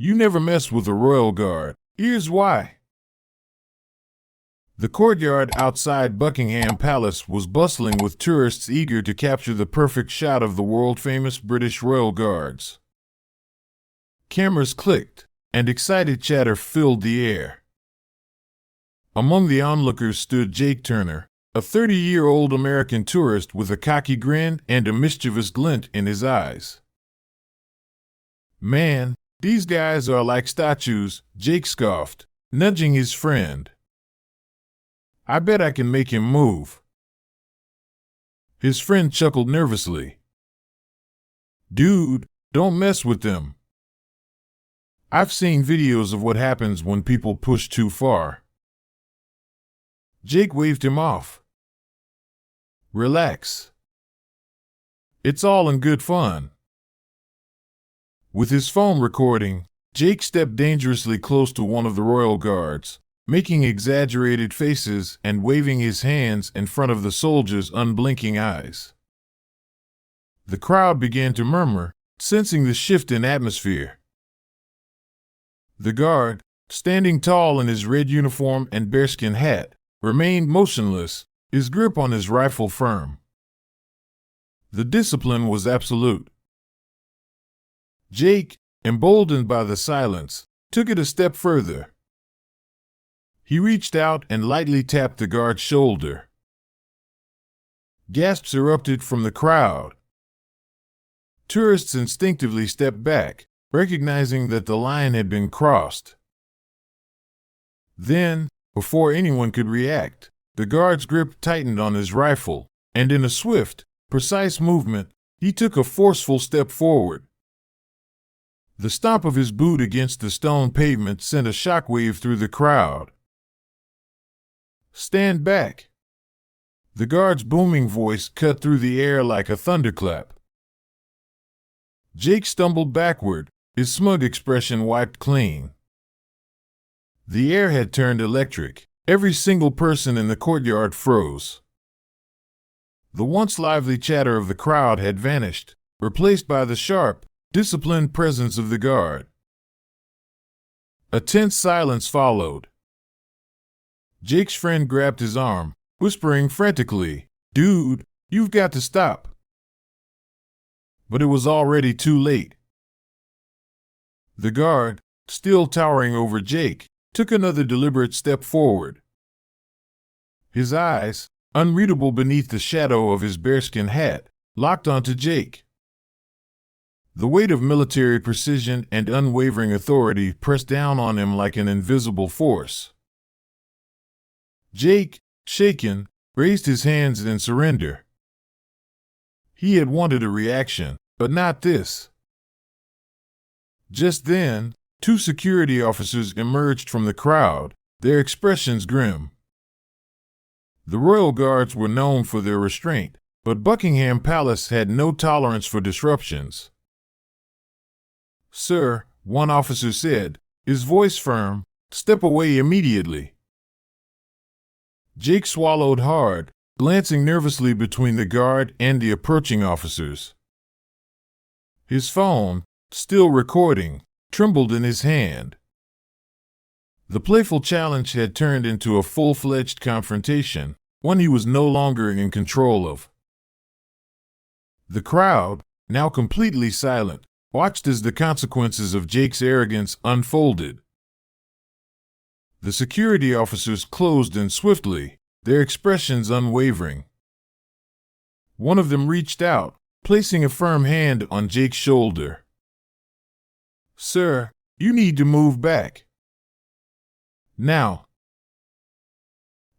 You never mess with a royal guard. Here's why. The courtyard outside Buckingham Palace was bustling with tourists eager to capture the perfect shot of the world-famous British royal guards. Cameras clicked, and excited chatter filled the air. Among the onlookers stood Jake Turner, a 30-year-old American tourist with a cocky grin and a mischievous glint in his eyes. "Man, these guys are like statues," Jake scoffed, nudging his friend. "I bet I can make him move." His friend chuckled nervously. "Dude, don't mess with them. I've seen videos of what happens when people push too far." Jake waved him off. "Relax. It's all in good fun." With his phone recording, Jake stepped dangerously close to one of the royal guards, making exaggerated faces and waving his hands in front of the soldiers' unblinking eyes. The crowd began to murmur, sensing the shift in atmosphere. The guard, standing tall in his red uniform and bearskin hat, remained motionless, his grip on his rifle firm. The discipline was absolute. Jake, emboldened by the silence, took it a step further. He reached out and lightly tapped the guard's shoulder. Gasps erupted from the crowd. Tourists instinctively stepped back, recognizing that the line had been crossed. Then, before anyone could react, the guard's grip tightened on his rifle, and in a swift, precise movement, he took a forceful step forward. The stomp of his boot against the stone pavement sent a shockwave through the crowd. "Stand back!" The guard's booming voice cut through the air like a thunderclap. Jake stumbled backward, his smug expression wiped clean. The air had turned electric. Every single person in the courtyard froze. The once lively chatter of the crowd had vanished, replaced by the sharp, disciplined presence of the guard. A tense silence followed. Jake's friend grabbed his arm, whispering frantically, "Dude, you've got to stop." But it was already too late. The guard, still towering over Jake, took another deliberate step forward. His eyes, unreadable beneath the shadow of his bearskin hat, locked onto Jake. The weight of military precision and unwavering authority pressed down on him like an invisible force. Jake, shaken, raised his hands in surrender. He had wanted a reaction, but not this. Just then, two security officers emerged from the crowd, their expressions grim. The royal guards were known for their restraint, but Buckingham Palace had no tolerance for disruptions. "Sir," one officer said, his voice firm, "step away immediately." Jake swallowed hard, glancing nervously between the guard and the approaching officers. His phone, still recording, trembled in his hand. The playful challenge had turned into a full-fledged confrontation, one he was no longer in control of. The crowd, now completely silent, watched as the consequences of Jake's arrogance unfolded. The security officers closed in swiftly, their expressions unwavering. One of them reached out, placing a firm hand on Jake's shoulder. "Sir, you need to move back. Now."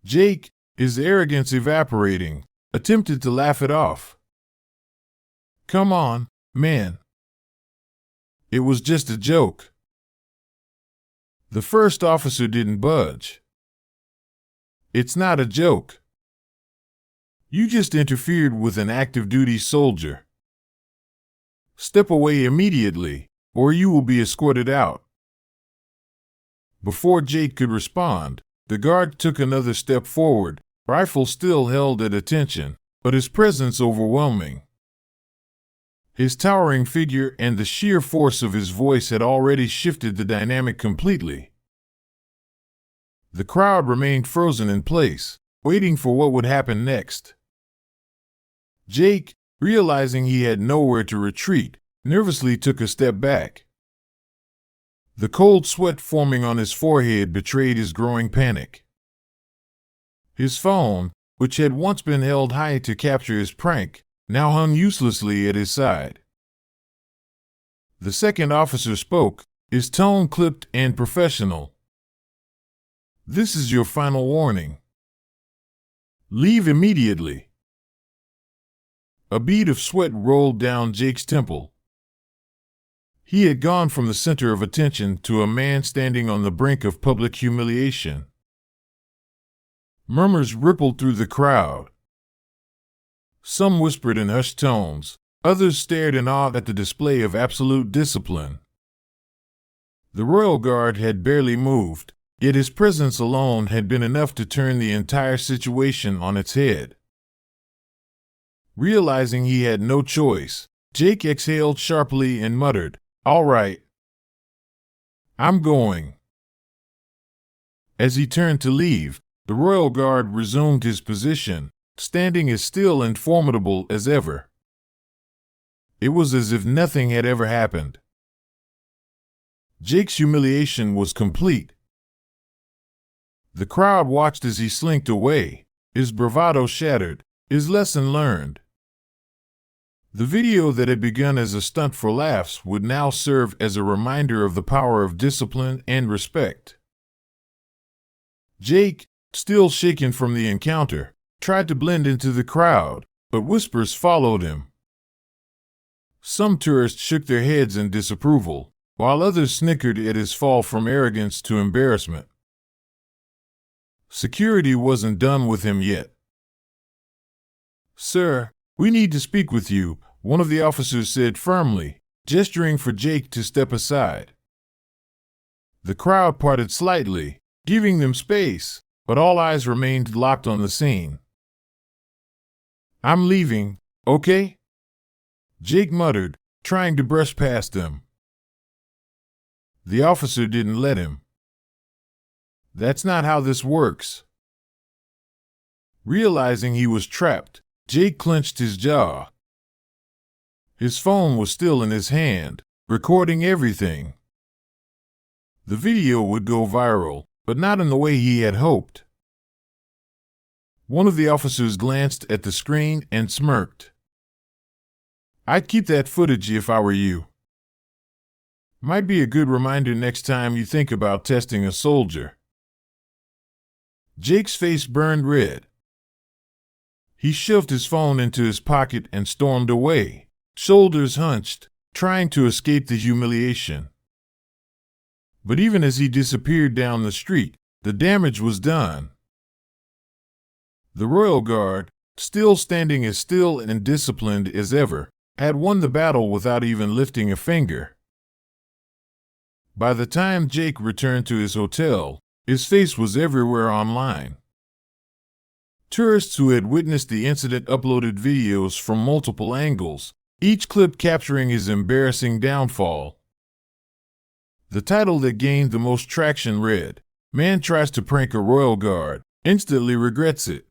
Jake, his arrogance evaporating, attempted to laugh it off. "Come on, man. It was just a joke." The first officer didn't budge. "It's not a joke. You just interfered with an active-duty soldier. Step away immediately, or you will be escorted out." Before Jake could respond, the guard took another step forward, rifle still held at attention, but his presence overwhelming. His towering figure and the sheer force of his voice had already shifted the dynamic completely. The crowd remained frozen in place, waiting for what would happen next. Jake, realizing he had nowhere to retreat, nervously took a step back. The cold sweat forming on his forehead betrayed his growing panic. His phone, which had once been held high to capture his prank, now hung uselessly at his side. The second officer spoke, his tone clipped and professional. "This is your final warning. Leave immediately." A bead of sweat rolled down Jake's temple. He had gone from the center of attention to a man standing on the brink of public humiliation. Murmurs rippled through the crowd. Some whispered in hushed tones, others stared in awe at the display of absolute discipline. The royal guard had barely moved, yet his presence alone had been enough to turn the entire situation on its head. Realizing he had no choice, Jake exhaled sharply and muttered, "All right. I'm going." As he turned to leave, the royal guard resumed his position, standing as still and formidable as ever. It was as if nothing had ever happened. Jake's humiliation was complete. The crowd watched as he slinked away, his bravado shattered, his lesson learned. The video that had begun as a stunt for laughs would now serve as a reminder of the power of discipline and respect. Jake, still shaken from the encounter, tried to blend into the crowd, but whispers followed him. Some tourists shook their heads in disapproval, while others snickered at his fall from arrogance to embarrassment. Security wasn't done with him yet. "Sir, we need to speak with you," one of the officers said firmly, gesturing for Jake to step aside. The crowd parted slightly, giving them space, but all eyes remained locked on the scene. "I'm leaving, okay?" Jake muttered, trying to brush past them. The officer didn't let him. "That's not how this works." Realizing he was trapped, Jake clenched his jaw. His phone was still in his hand, recording everything. The video would go viral, but not in the way he had hoped. One of the officers glanced at the screen and smirked. "I'd keep that footage if I were you. Might be a good reminder next time you think about testing a soldier." Jake's face burned red. He shoved his phone into his pocket and stormed away, shoulders hunched, trying to escape the humiliation. But even as he disappeared down the street, the damage was done. The royal guard, still standing as still and disciplined as ever, had won the battle without even lifting a finger. By the time Jake returned to his hotel, his face was everywhere online. Tourists who had witnessed the incident uploaded videos from multiple angles, each clip capturing his embarrassing downfall. The title that gained the most traction read, "Man tries to prank a royal guard, instantly regrets it."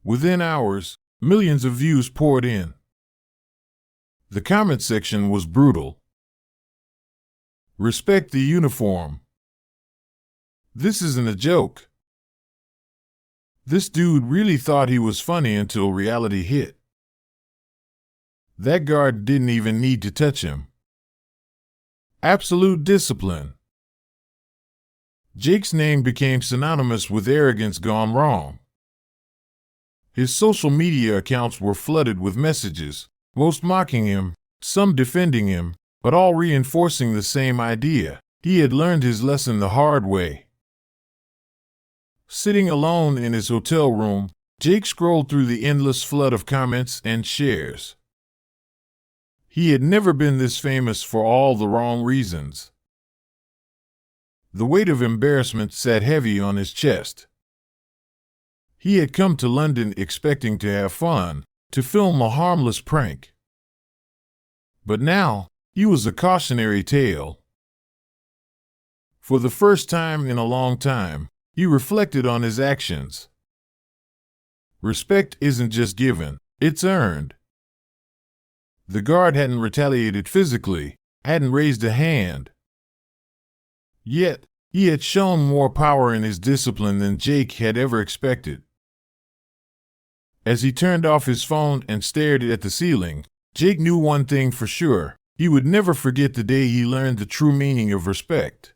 Within hours, millions of views poured in. The comment section was brutal. "Respect the uniform. This isn't a joke. This dude really thought he was funny until reality hit. That guard didn't even need to touch him. Absolute discipline." Jake's name became synonymous with arrogance gone wrong. His social media accounts were flooded with messages, most mocking him, some defending him, but all reinforcing the same idea: he had learned his lesson the hard way. Sitting alone in his hotel room, Jake scrolled through the endless flood of comments and shares. He had never been this famous for all the wrong reasons. The weight of embarrassment sat heavy on his chest. He had come to London expecting to have fun, to film a harmless prank. But now, he was a cautionary tale. For the first time in a long time, he reflected on his actions. Respect isn't just given, it's earned. The guard hadn't retaliated physically, hadn't raised a hand. Yet, he had shown more power in his discipline than Jake had ever expected. As he turned off his phone and stared at the ceiling, Jake knew one thing for sure: he would never forget the day he learned the true meaning of respect.